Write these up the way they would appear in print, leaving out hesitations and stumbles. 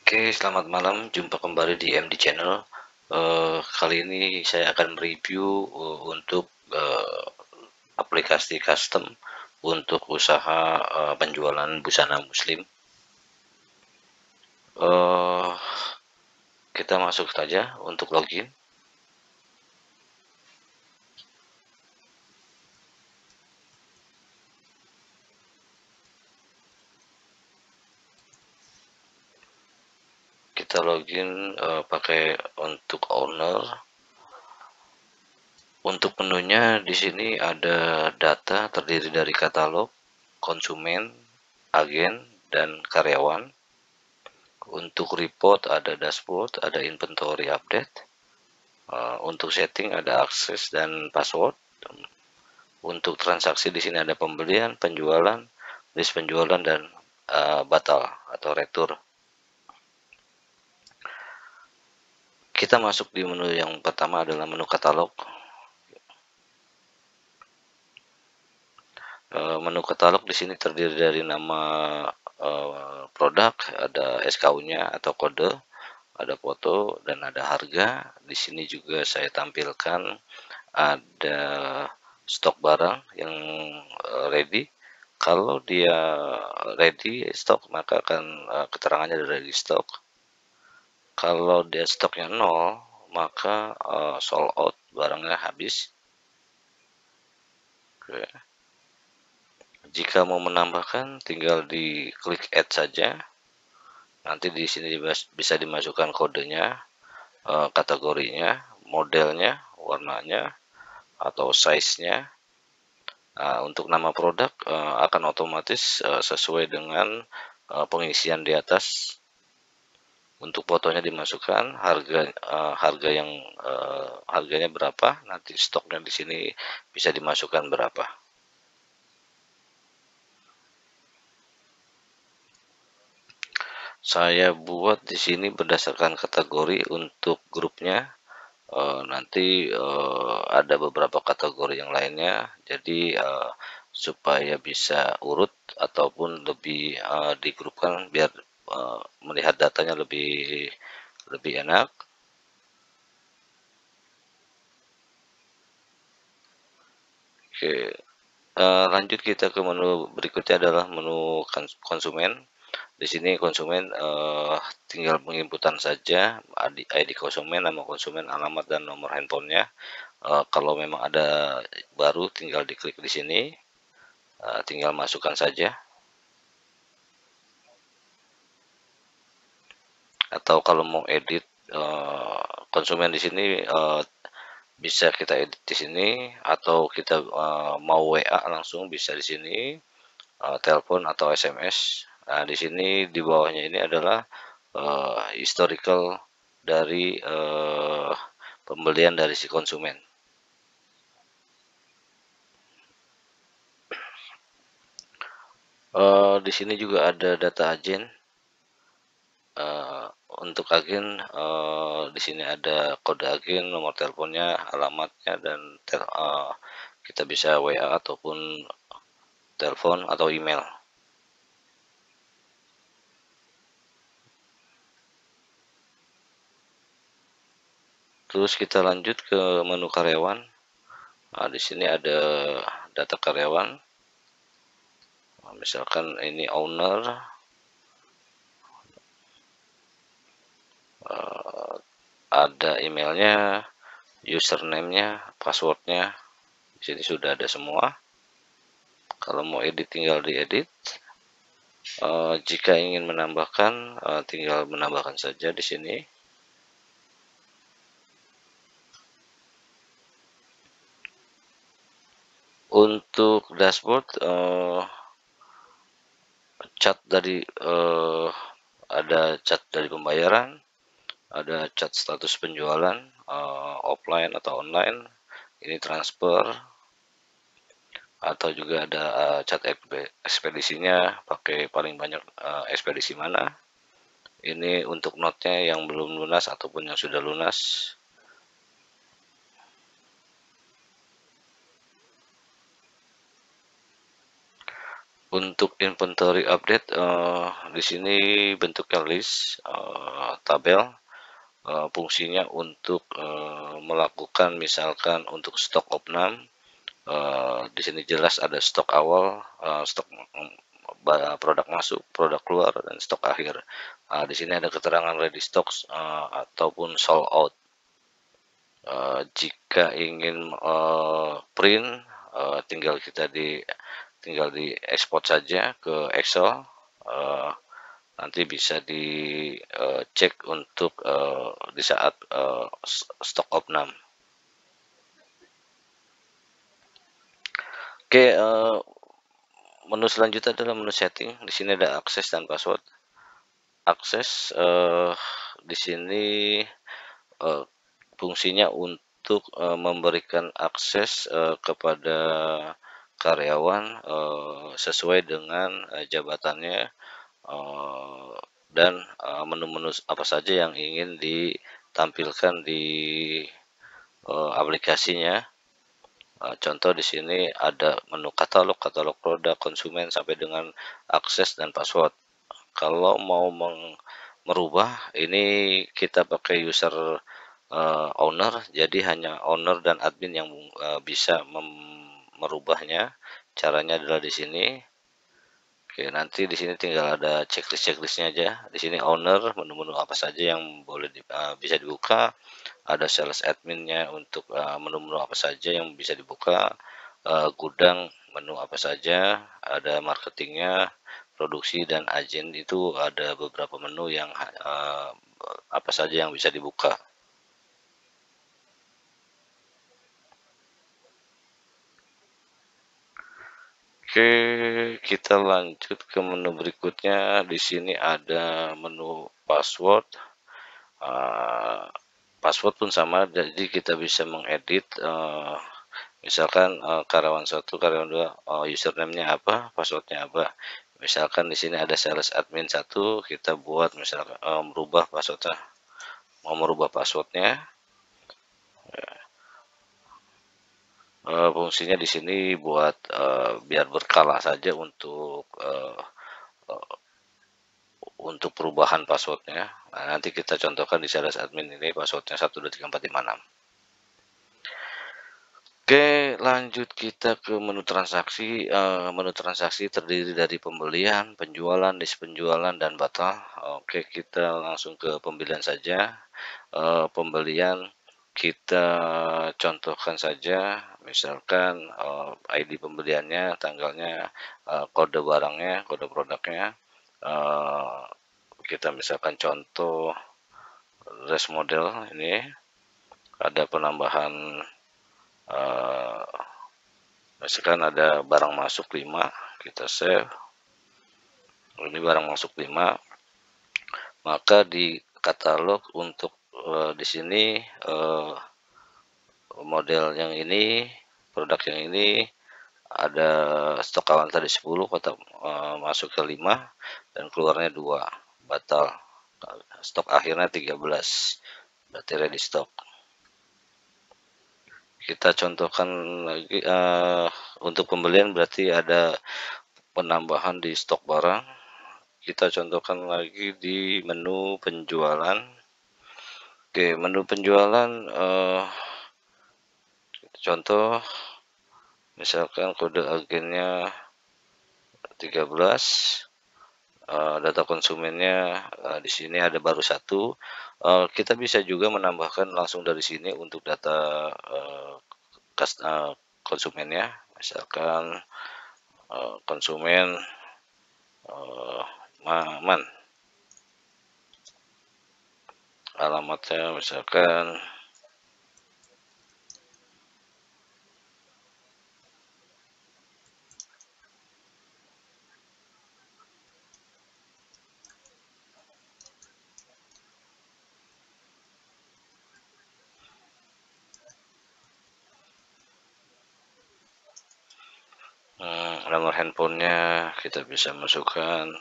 Oke, selamat malam. Jumpa kembali di MD Channel. Kali ini saya akan mereview untuk aplikasi custom untuk usaha penjualan busana Muslim. Eh, kita masuk saja untuk login. Kita login pakai untuk owner. Untuk menunya di sini ada data terdiri dari katalog, konsumen, agen, dan karyawan. Untuk report ada dashboard, ada inventory update. Untuk setting ada akses dan password. Untuk transaksi di sini ada pembelian, penjualan, list penjualan, dan batal atau retur. Kita masuk di menu yang pertama adalah menu katalog. Menu katalog di sini terdiri dari nama produk, ada SKU-nya atau kode, ada foto, dan ada harga. Di sini juga saya tampilkan ada stok barang yang ready. Kalau dia ready stok, maka akan keterangannya dari stok. Kalau dia stoknya nol, maka sold out, barangnya habis. Oke. Jika mau menambahkan, tinggal di klik add saja. Nanti di sini bisa dimasukkan kodenya, kategorinya, modelnya, warnanya, atau size-nya. Untuk nama produk akan otomatis sesuai dengan pengisian di atas. Untuk fotonya dimasukkan, harga yang harganya berapa, nanti stoknya di sini bisa dimasukkan berapa. Saya buat di sini berdasarkan kategori. Untuk grupnya nanti ada beberapa kategori yang lainnya, jadi supaya bisa urut ataupun lebih digrupkan biar melihat datanya lebih enak. Oke, lanjut kita ke menu berikutnya adalah menu konsumen. Di sini konsumen tinggal penginputan saja ID konsumen, nama konsumen, alamat, dan nomor handphonenya. Kalau memang ada baru, tinggal diklik di sini, tinggal masukkan saja. Atau kalau mau edit konsumen di sini bisa kita edit di sini, atau kita mau WA langsung bisa di sini, telepon atau SMS. Nah, di sini di bawahnya ini adalah historical dari pembelian dari si konsumen. Di sini juga ada data agen. Untuk agen di sini ada kode agen, nomor teleponnya, alamatnya, dan kita bisa WA ataupun telepon atau email. Terus kita lanjut ke menu karyawan. Nah, di sini ada data karyawan. Nah, misalkan ini owner, ada emailnya, username-nya, passwordnya. Di sini sudah ada semua. Kalau mau edit tinggal diedit. Jika ingin menambahkan, tinggal menambahkan saja di sini. Untuk dashboard, ada cat dari pembayaran, ada cat status penjualan offline atau online, ini transfer, atau juga ada cat ekspedisinya, pakai paling banyak ekspedisi mana. Ini untuk notnya yang belum lunas ataupun yang sudah lunas. Untuk inventory update, di sini bentuknya list, tabel, fungsinya untuk melakukan misalkan untuk stok opnam, di sini jelas ada stok awal, stok produk masuk, produk keluar, dan stok akhir. Di sini ada keterangan ready stock ataupun sold out. Jika ingin print, tinggal di export saja ke Excel. Nanti bisa dicek untuk di saat stok opnam. Oke, menu selanjutnya adalah menu setting. Di sini ada akses dan password. Akses di sini fungsinya untuk memberikan akses kepada karyawan sesuai dengan jabatannya, dan menu-menu apa saja yang ingin ditampilkan di aplikasinya. Contoh di sini ada menu katalog produk, konsumen, sampai dengan akses dan password. Kalau mau merubah, ini kita pakai user owner, jadi hanya owner dan admin yang bisa merubahnya. Caranya adalah di sini. Oke, nanti di sini tinggal ada checklistnya aja. Di sini owner, menu-menu apa saja yang boleh bisa dibuka. Ada sales adminnya untuk menu-menu apa saja yang bisa dibuka. Gudang, menu apa saja. Ada marketingnya, produksi, dan agen. Itu ada beberapa menu yang apa saja yang bisa dibuka. Oke, kita lanjut ke menu berikutnya. Di sini ada menu password. Password pun sama, jadi kita bisa mengedit. Misalkan karyawan 1, karyawan 2, username-nya apa, passwordnya apa. Misalkan di sini ada sales admin 1, kita buat misalkan merubah passwordnya. Mau merubah passwordnya, fungsinya di sini buat biar berkala saja untuk perubahan passwordnya. Nah, nanti kita contohkan di sales admin ini passwordnya 123456. Oke, lanjut kita ke menu transaksi. Menu transaksi terdiri dari pembelian, penjualan, list penjualan, dan batal. Oke, kita langsung ke pembelian saja. Pembelian kita contohkan saja, misalkan ID pembeliannya, tanggalnya, kode barangnya, kode produknya. Kita misalkan contoh race model ini, ada penambahan, misalkan ada barang masuk 5, kita save. Ini barang masuk 5, maka di katalog untuk di sini model yang ini, produk yang ini ada stok awal tadi 10, masuk ke 5, dan keluarnya 2, batal. Stok akhirnya 13, berarti ready stock. Kita contohkan lagi untuk pembelian, berarti ada penambahan di stok barang. Kita contohkan lagi di menu penjualan. Oke, menu penjualan, contoh misalkan kode agennya 13, data konsumennya di sini ada baru 1. Kita bisa juga menambahkan langsung dari sini untuk data konsumennya. Misalkan konsumen Maman, alamatnya misalkan nomor handphonenya kita bisa masukkan,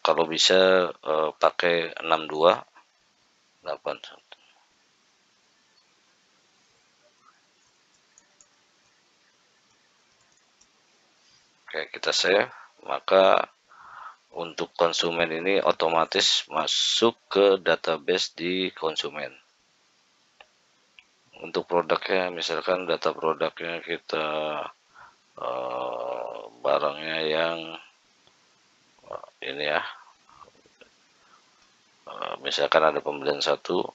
kalau bisa pakai 6281. Oke, kita save. Maka untuk konsumen ini otomatis masuk ke database di konsumen. Untuk produknya, misalkan data produknya kita barangnya yang ini ya, misalkan ada pembelian satu,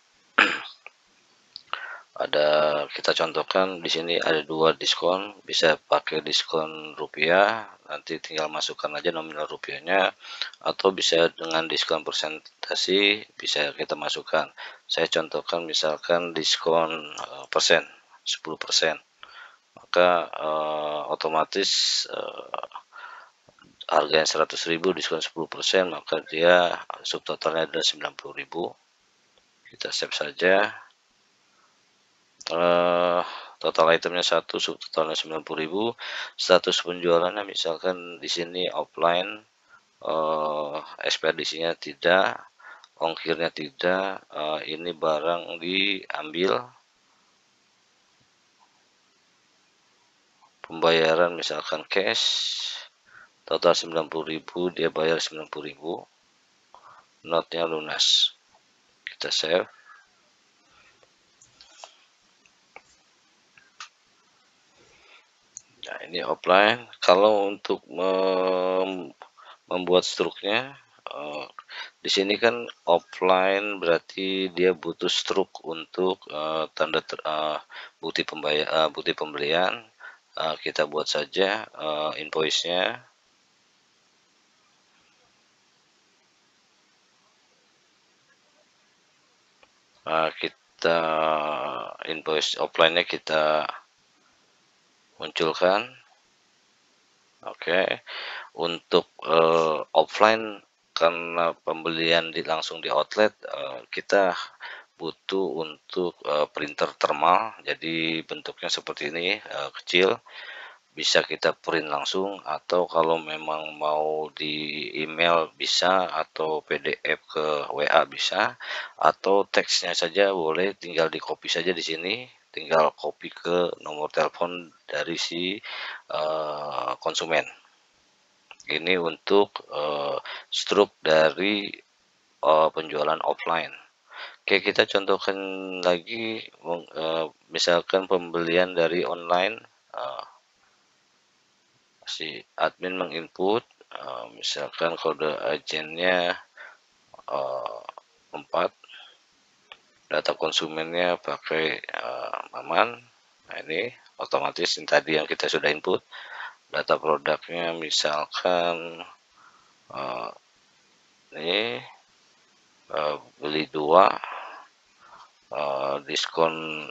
ada kita contohkan di sini ada 2 diskon, bisa pakai diskon rupiah, nanti tinggal masukkan aja nominal rupiahnya, atau bisa dengan diskon persentase bisa kita masukkan. Saya contohkan misalkan diskon persen 10%, maka otomatis harganya 100.000 diskon 10%, maka dia subtotalnya adalah 90.000. Kita save saja. Total itemnya 1, subtotalnya 90.000. Status penjualannya misalkan di sini offline, ekspedisinya tidak, ongkirnya tidak, ini barang diambil, pembayaran misalkan cash, total 90.000, dia bayar 90.000, notnya lunas. Kita save. Nah, ini offline. Kalau untuk membuat struknya, di sini kan offline berarti dia butuh struk untuk tanda bukti bukti pembelian. Kita buat saja invoice-nya. Kita invoice offline-nya kita munculkan. Oke. Untuk offline, karena pembelian langsung di outlet, kita butuh untuk printer thermal, jadi bentuknya seperti ini, kecil, bisa kita print langsung, atau kalau memang mau di email bisa, atau PDF ke WA bisa, atau teksnya saja boleh, tinggal di copy saja di sini, tinggal copy ke nomor telepon dari si konsumen. Ini untuk struk dari penjualan offline. Oke, kita contohkan lagi, misalkan pembelian dari online, si admin menginput, misalkan kode agennya 4, data konsumennya pakai Maman. Nah, ini otomatis yang tadi yang kita sudah input. Data produknya misalkan ini beli 2, diskon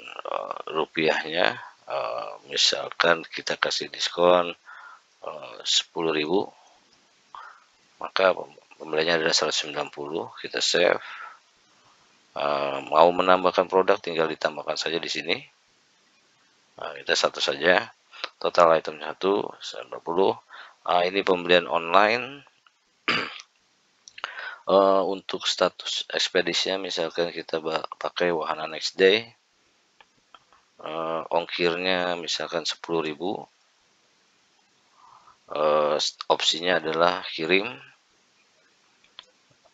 rupiahnya misalkan kita kasih diskon 10.000, maka pembeliannya adalah 190. Kita save. Mau menambahkan produk tinggal ditambahkan saja di sini. Kita satu saja. Total item 190. Ini pembelian online. Untuk status ekspedisinya misalkan kita pakai wahana next day, ongkirnya misalkan 10.000, opsinya adalah kirim.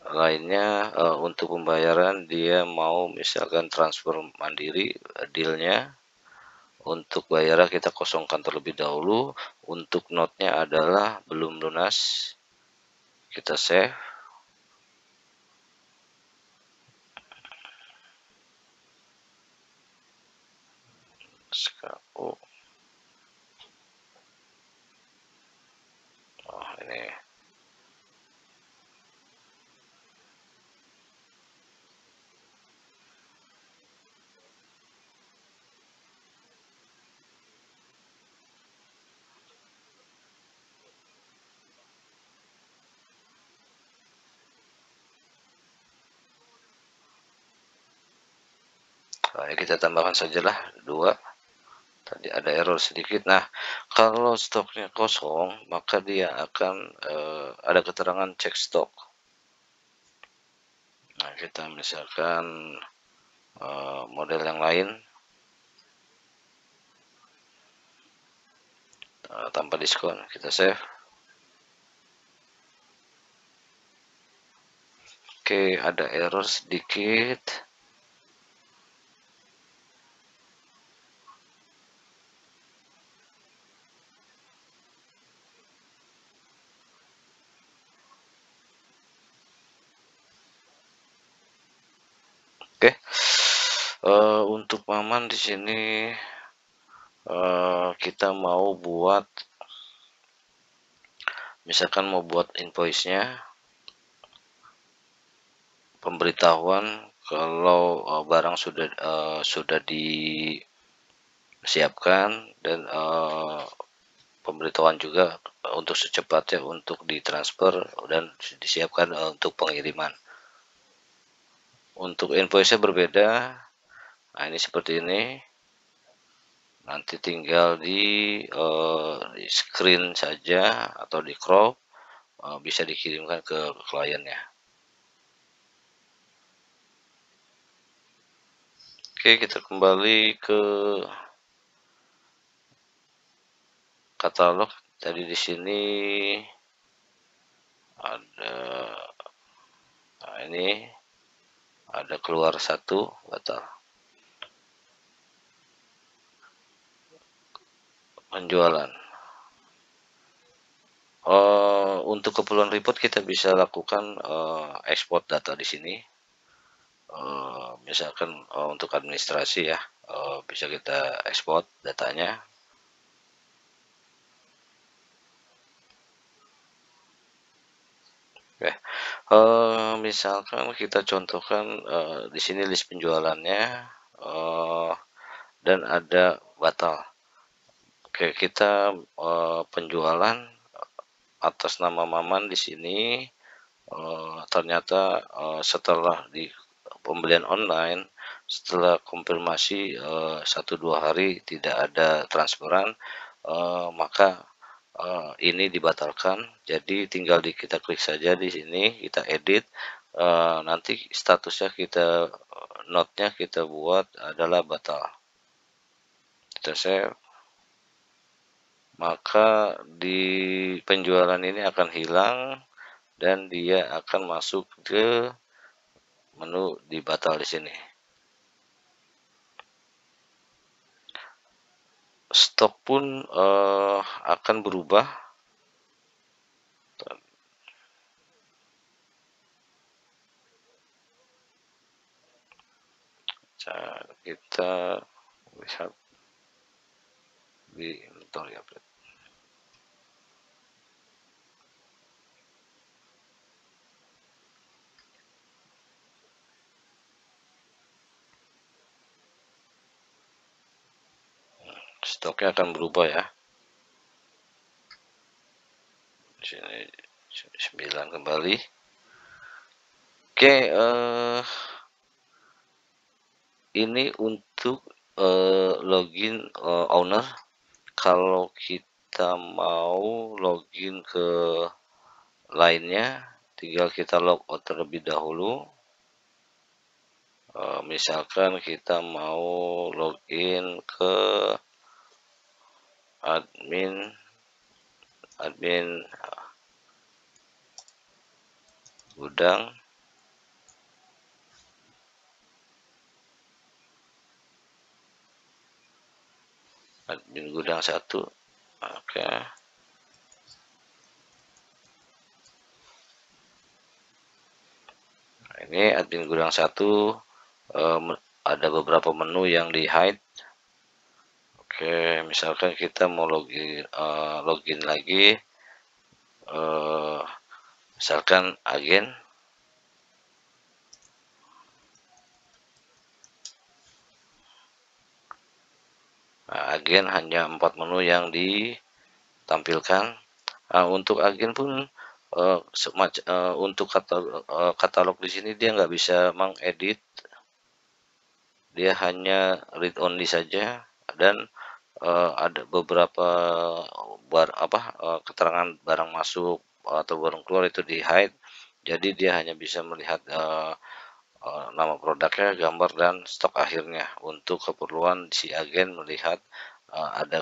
Lainnya untuk pembayaran dia mau misalkan transfer mandiri, dealnya untuk bayar kita kosongkan terlebih dahulu. Untuk notnya adalah belum lunas. Kita save. SKU. Ini kita tambahkan sajalah 2. Tadi ada error sedikit. Nah, kalau stoknya kosong, maka dia akan ada keterangan cek stok. Nah, kita misalkan model yang lain tanpa diskon, kita save. Oke, ada error sedikit. Oke, untuk Maman di sini kita mau buat, misalkan mau buat invoice-nya, pemberitahuan kalau barang sudah disiapkan, dan pemberitahuan juga untuk secepatnya untuk ditransfer dan disiapkan untuk pengiriman. Untuk invoice-nya berbeda. Nah, ini seperti ini. Nanti tinggal di screen saja atau di crop, bisa dikirimkan ke kliennya. Oke, kita kembali ke katalog. Tadi di sini ada, nah ini ada keluar satu, batal. Penjualan. Untuk keperluan report kita bisa lakukan ekspor data di sini. Misalkan untuk administrasi ya, bisa kita ekspor datanya. Oke, misalkan kita contohkan di sini list penjualannya, dan ada batal. Oke, kita penjualan atas nama Maman di sini, ternyata setelah di pembelian online, setelah konfirmasi 1-2 hari tidak ada transferan, maka ini dibatalkan. Jadi tinggal kita klik saja di sini, kita edit, nanti statusnya kita, note-nya kita buat adalah batal. Kita save, maka di penjualan ini akan hilang dan dia akan masuk ke menu di batal di sini. Stok pun akan berubah. Kita lihat di inventory update. Stoknya akan berubah ya. Di sini 9 kembali. Oke, ini untuk login owner. Kalau kita mau login ke lainnya, tinggal kita logout terlebih dahulu. Misalkan kita mau login ke admin gudang. Admin gudang 1. Oke. Nah, ini admin gudang 1, ada beberapa menu yang di hide. Oke, misalkan kita mau login lagi, misalkan agen. Nah, agen hanya 4 menu yang ditampilkan. Nah, untuk agen pun untuk katalog di sini dia nggak bisa mengedit, dia hanya read only saja, dan ada beberapa keterangan barang masuk atau barang keluar itu di hide. Jadi dia hanya bisa melihat nama produknya, gambar, dan stok akhirnya. Untuk keperluan si agen melihat ada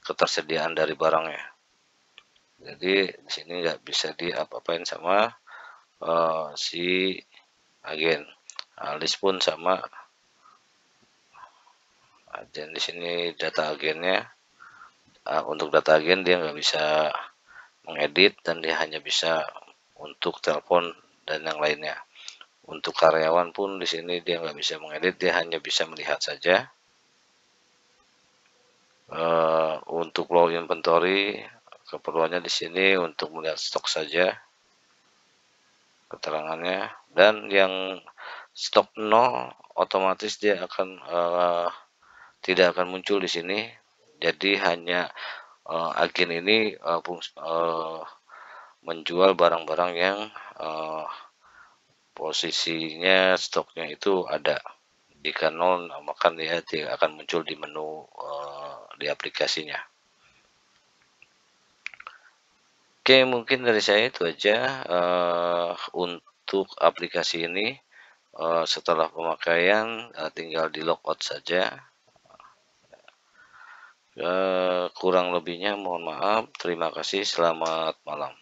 ketersediaan dari barangnya. Jadi di sini nggak bisa diapa-apain sama si agen. List pun sama. Dan di sini data agennya. Untuk data agen dia nggak bisa mengedit dan dia hanya bisa untuk telepon dan yang lainnya. Untuk karyawan pun di sini dia nggak bisa mengedit, dia hanya bisa melihat saja. Untuk low inventory keperluannya di sini untuk melihat stok saja keterangannya, dan yang stok nol otomatis dia akan tidak akan muncul di sini. Jadi hanya agen ini menjual barang-barang yang uh, posisinya stoknya itu ada. Jika nol, maka dia tidak akan muncul di menu di aplikasinya. Oke, mungkin dari saya itu aja untuk aplikasi ini. Setelah pemakaian tinggal di logout saja. Kurang lebihnya mohon maaf. Terima kasih. Selamat malam.